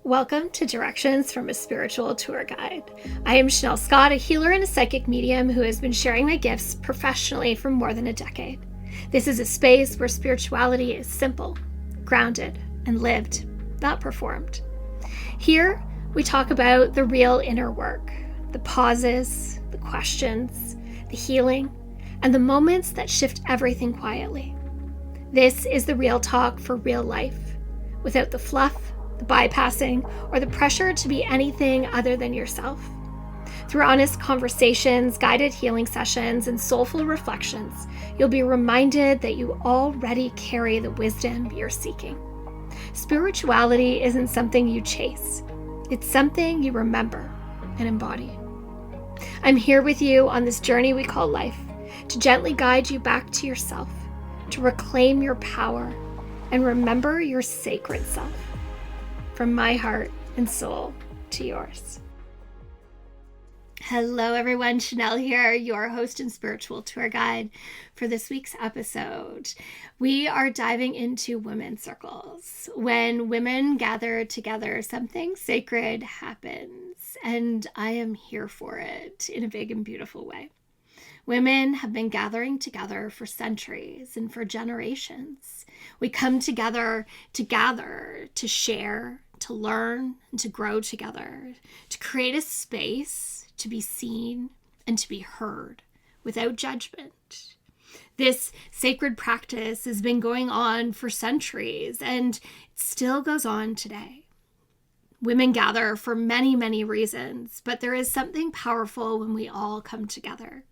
Welcome to Directions from a Spiritual Tour Guide. I am Chanel Scott, a healer and a psychic medium who has been sharing my gifts professionally for more than a decade. This is a space where spirituality is simple, grounded, and lived, not performed. Here, we talk about the real inner work, the pauses, the questions, the healing, and the moments that shift everything quietly. This is the real talk for real life, without the fluff, the bypassing, or the pressure to be anything other than yourself. Through honest conversations, guided healing sessions, and soulful reflections, you'll be reminded that you already carry the wisdom you're seeking. Spirituality isn't something you chase. It's something you remember and embody. I'm here with you on this journey we call life, to gently guide you back to yourself, to reclaim your power, and remember your sacred self. From my heart and soul to yours. Hello everyone, Chanel here, your host and spiritual tour guide for this week's episode. We are diving into women's circles. When women gather together, something sacred happens, and I am here for it in a big and beautiful way. Women have been gathering together for centuries and for generations. We come together to gather, to share, to learn, and to grow together, to create a space to be seen and to be heard without judgment. This sacred practice has been going on for centuries and it still goes on today. Women gather for many, many reasons, but there is something powerful when we all come together.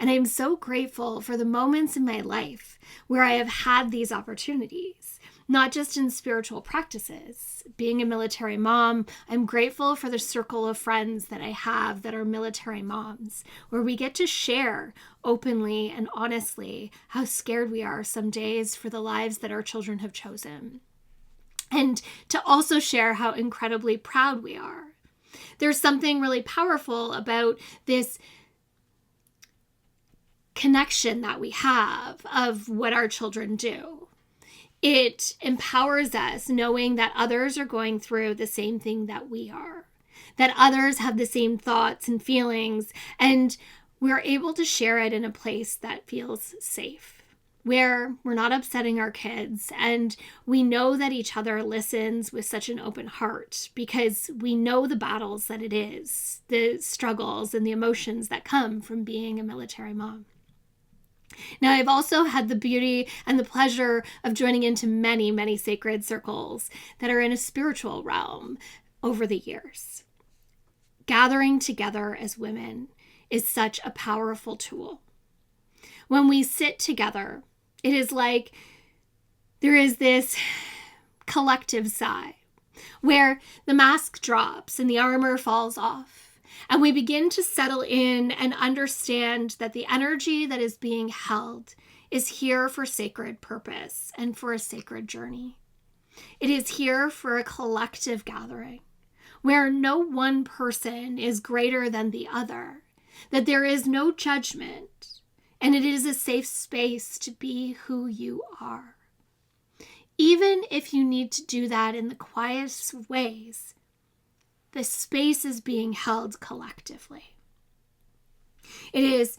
And I'm so grateful for the moments in my life where I have had these opportunities, not just in spiritual practices. Being a military mom, I'm grateful for the circle of friends that I have that are military moms, where we get to share openly and honestly how scared we are some days for the lives that our children have chosen. And to also share how incredibly proud we are. There's something really powerful about this connection that we have of what our children do. It empowers us knowing that others are going through the same thing that we are, that others have the same thoughts and feelings, and we're able to share it in a place that feels safe, where we're not upsetting our kids, and we know that each other listens with such an open heart because we know the battles that it is, the struggles and the emotions that come from being a military mom. Now, I've also had the beauty and the pleasure of joining into many, many sacred circles that are in a spiritual realm over the years. Gathering together as women is such a powerful tool. When we sit together, it is like there is this collective sigh where the mask drops and the armor falls off. And we begin to settle in and understand that the energy that is being held is here for sacred purpose and for a sacred journey. It is here for a collective gathering where no one person is greater than the other, that there is no judgment, and it is a safe space to be who you are. Even if you need to do that in the quietest ways, the space is being held collectively. It is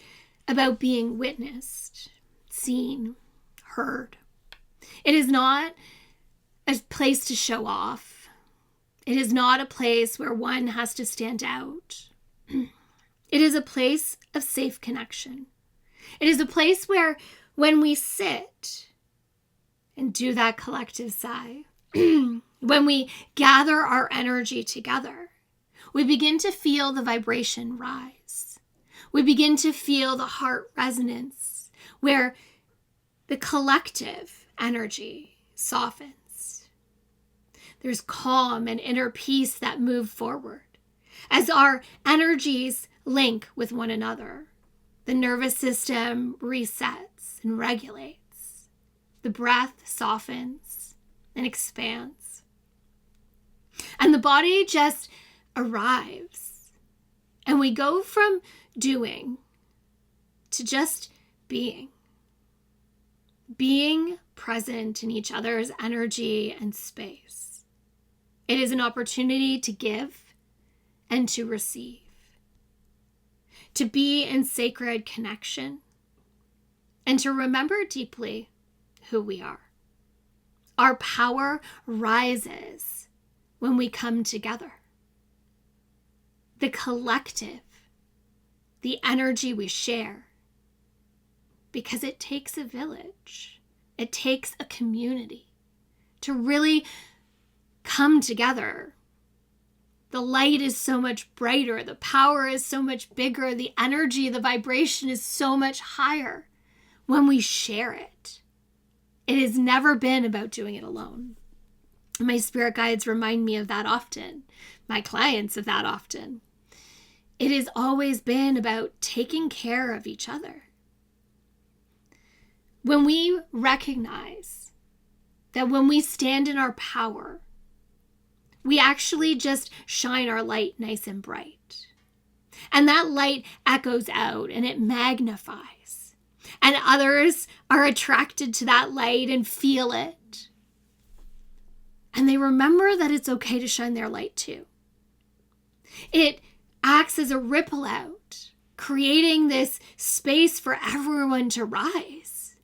about being witnessed, seen, heard. It is not a place to show off. It is not a place where one has to stand out. It is a place of safe connection. It is a place where when we sit and do that collective sigh, when we gather our energy together, we begin to feel the vibration rise. We begin to feel the heart resonance, where the collective energy softens. There's calm and inner peace that move forward as our energies link with one another. The nervous system resets and regulates. The breath softens and expands. And the body just arrives. And we go from doing to just being. Being present in each other's energy and space. It is an opportunity to give and to receive, to be in sacred connection, and to remember deeply who we are. Our power rises when we come together. The collective, the energy we share, because it takes a village, it takes a community to really come together. The light is so much brighter, the power is so much bigger, the energy, the vibration is so much higher when we share it. It has never been about doing it alone. My spirit guides remind me of that often, my clients of that often. It has always been about taking care of each other. When we recognize that when we stand in our power, we actually just shine our light nice and bright. And that light echoes out and it magnifies. And others are attracted to that light and feel it. And they remember that it's okay to shine their light too. It acts as a ripple out, creating this space for everyone to rise.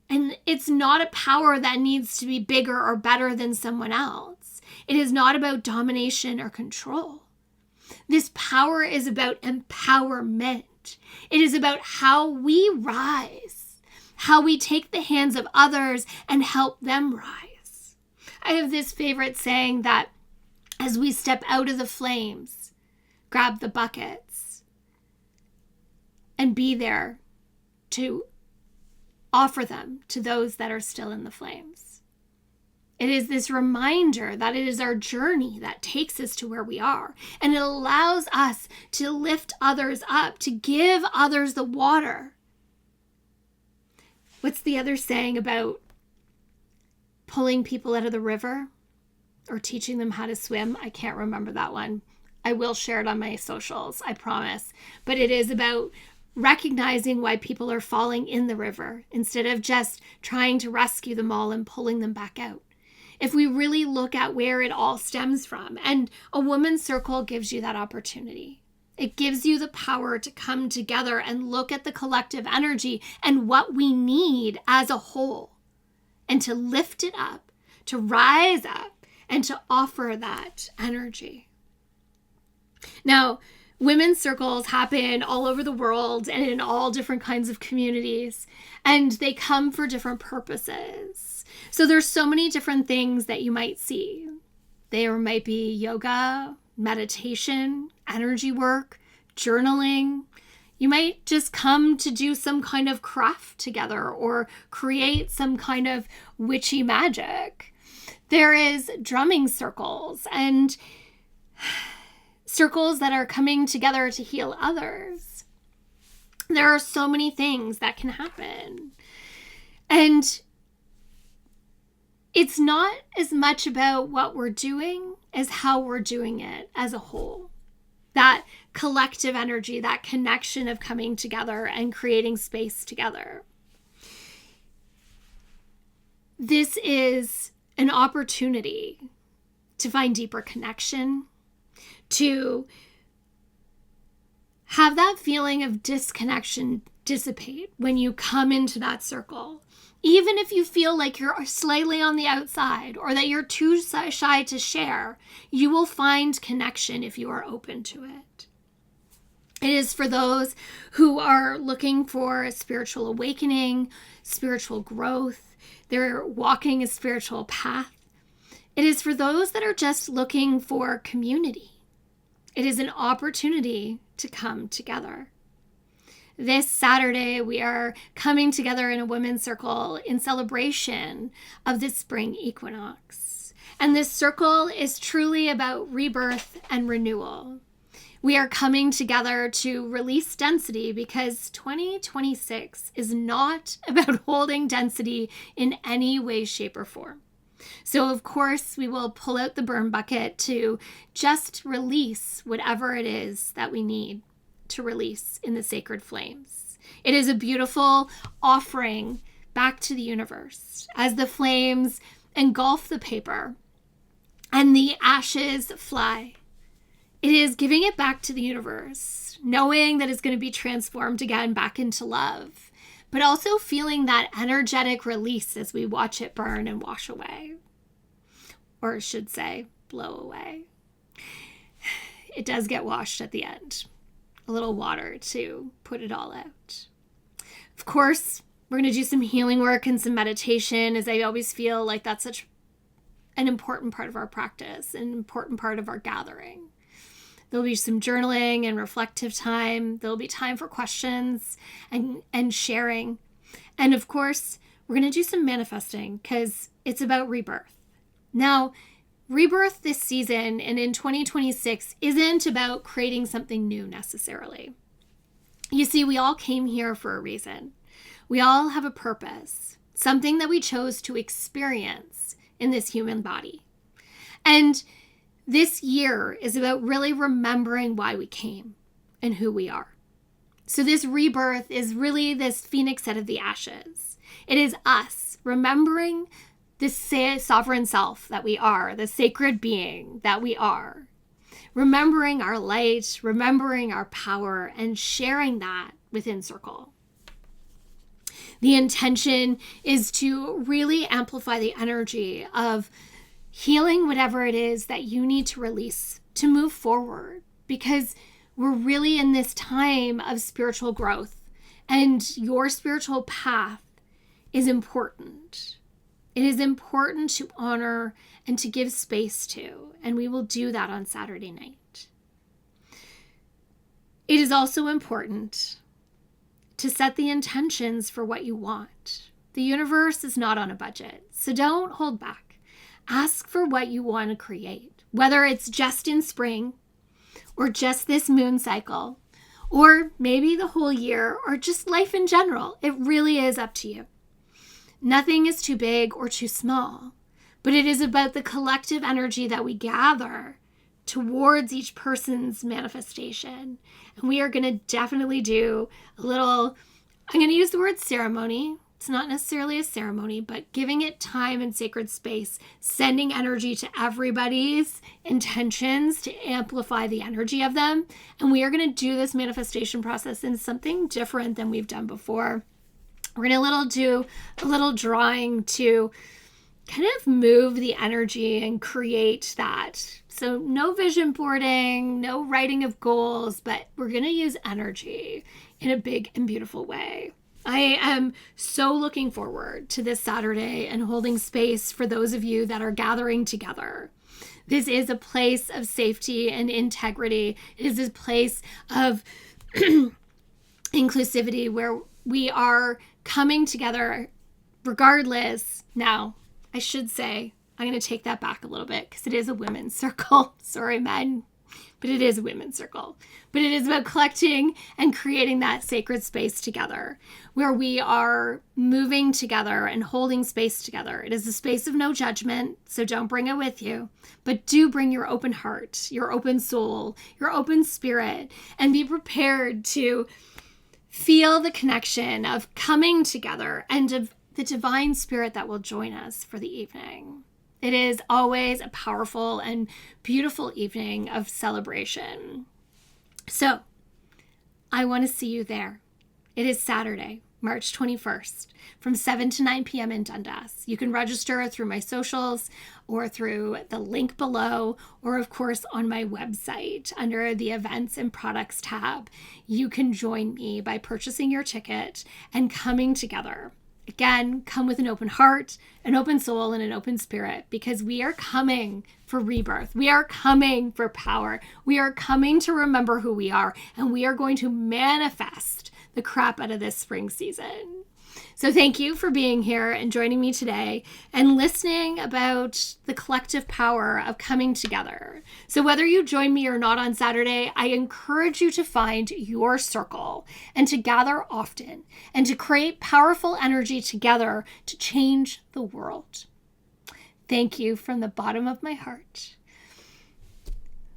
And it's not a power that needs to be bigger or better than someone else. It is not about domination or control. This power is about empowerment. It is about how we rise, how we take the hands of others and help them rise. I have this favorite saying that as we step out of the flames, grab the buckets and be there to offer them to those that are still in the flames. It is this reminder that it is our journey that takes us to where we are. And it allows us to lift others up, to give others the water. What's the other saying about pulling people out of the river or teaching them how to swim? I can't remember that one. I will share it on my socials, I promise. But it is about recognizing why people are falling in the river instead of just trying to rescue them all and pulling them back out. If we really look at where it all stems from, and a woman's circle gives you that opportunity. It gives you the power to come together and look at the collective energy and what we need as a whole, and to lift it up, to rise up, and to offer that energy. Now, women's circles happen all over the world and in all different kinds of communities, and they come for different purposes. So there's so many different things that you might see. There might be yoga, meditation, energy work, journaling. You might just come to do some kind of craft together or create some kind of witchy magic. There is drumming circles and circles that are coming together to heal others. There are so many things that can happen. And it's not as much about what we're doing as how we're doing it as a whole. That collective energy, that connection of coming together and creating space together. This is an opportunity to find deeper connection, to have that feeling of disconnection dissipate when you come into that circle. Even if you feel like you're slightly on the outside or that you're too shy to share, you will find connection if you are open to it. It is for those who are looking for a spiritual awakening, spiritual growth. They're walking a spiritual path. It is for those that are just looking for community. It is an opportunity to come together. This Saturday, we are coming together in a women's circle in celebration of the spring equinox. And this circle is truly about rebirth and renewal. We are coming together to release density because 2026 is not about holding density in any way, shape, or form. So, of course, we will pull out the burn bucket to just release whatever it is that we need to release in the sacred flames. It is a beautiful offering back to the universe as the flames engulf the paper and the ashes fly. It is giving it back to the universe, knowing that it's going to be transformed again back into love, but also feeling that energetic release as we watch it burn and wash away. Or I should say, blow away. It does get washed at the end. A little water to put it all out. Of course, we're going to do some healing work and some meditation, as I always feel like that's such an important part of our practice, an important part of our gathering. There'll be some journaling and reflective time. There'll be time for questions and sharing. And of course, we're going to do some manifesting because it's about rebirth. Now, rebirth this season and in 2026 isn't about creating something new necessarily. You see, we all came here for a reason. We all have a purpose, something that we chose to experience in this human body. And this year is about really remembering why we came and who we are. So this rebirth is really this phoenix out of the ashes. It is us remembering this sovereign self that we are, the sacred being that we are. Remembering our light, remembering our power, and sharing that within Circle. The intention is to really amplify the energy of healing whatever it is that you need to release to move forward, because we're really in this time of spiritual growth and your spiritual path is important. It is important to honor and to give space to, and we will do that on Saturday night. It is also important to set the intentions for what you want. The universe is not on a budget, so don't hold back. Ask for what you want to create, whether it's just in spring or just this moon cycle, or maybe the whole year, or just life in general. It really is up to you. Nothing is too big or too small, but it is about the collective energy that we gather towards each person's manifestation. And we are going to definitely do a little, I'm going to use the word ceremony. It's not necessarily a ceremony, but giving it time and sacred space, sending energy to everybody's intentions to amplify the energy of them. And we are going to do this manifestation process in something different than we've done before. We're going to do a little drawing to kind of move the energy and create that. So no vision boarding, no writing of goals, but we're going to use energy in a big and beautiful way. I am so looking forward to this Saturday and holding space for those of you that are gathering together. This is a place of safety and integrity. It is a place of inclusivity where we are coming together regardless. Now, I should say, I'm going to take that back a little bit because it is a women's circle. Sorry, men, but it is a women's circle. But it is about collecting and creating that sacred space together where we are moving together and holding space together. It is a space of no judgment, so don't bring it with you, but do bring your open heart, your open soul, your open spirit, and be prepared to feel the connection of coming together and of the divine spirit that will join us for the evening. It is always a powerful and beautiful evening of celebration. So, I want to see you there. It is Saturday, March 21st, from 7 to 9 p.m. in Dundas. You can register through my socials or through the link below, or of course on my website under the Events and Products tab. You can join me by purchasing your ticket and coming together. Again, come with an open heart, an open soul, and an open spirit, because we are coming for rebirth. We are coming for power. We are coming to remember who we are, and we are going to manifest the crap out of this spring season. So thank you for being here and joining me today and listening about the collective power of coming together. So whether you join me or not on Saturday, I encourage you to find your circle and to gather often and to create powerful energy together to change the world. Thank you from the bottom of my heart.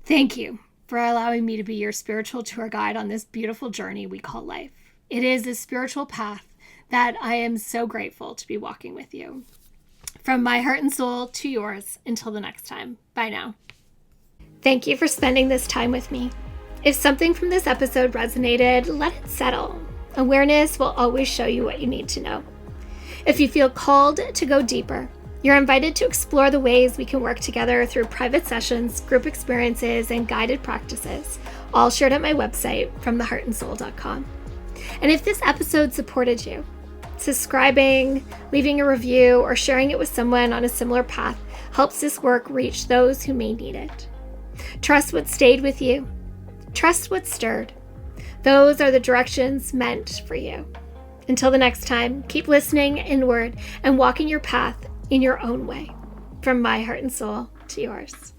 Thank you for allowing me to be your spiritual tour guide on this beautiful journey we call life. It is a spiritual path that I am so grateful to be walking with you. From my heart and soul to yours. Until the next time. Bye now. Thank you for spending this time with me. If something from this episode resonated, let it settle. Awareness will always show you what you need to know. If you feel called to go deeper, you're invited to explore the ways we can work together through private sessions, group experiences, and guided practices, all shared at my website, fromtheheartandsoul.com. And if this episode supported you, subscribing, leaving a review, or sharing it with someone on a similar path helps this work reach those who may need it. Trust what stayed with you. Trust what stirred. Those are the directions meant for you. Until the next time, keep listening inward and walking your path in your own way. From my heart and soul to yours.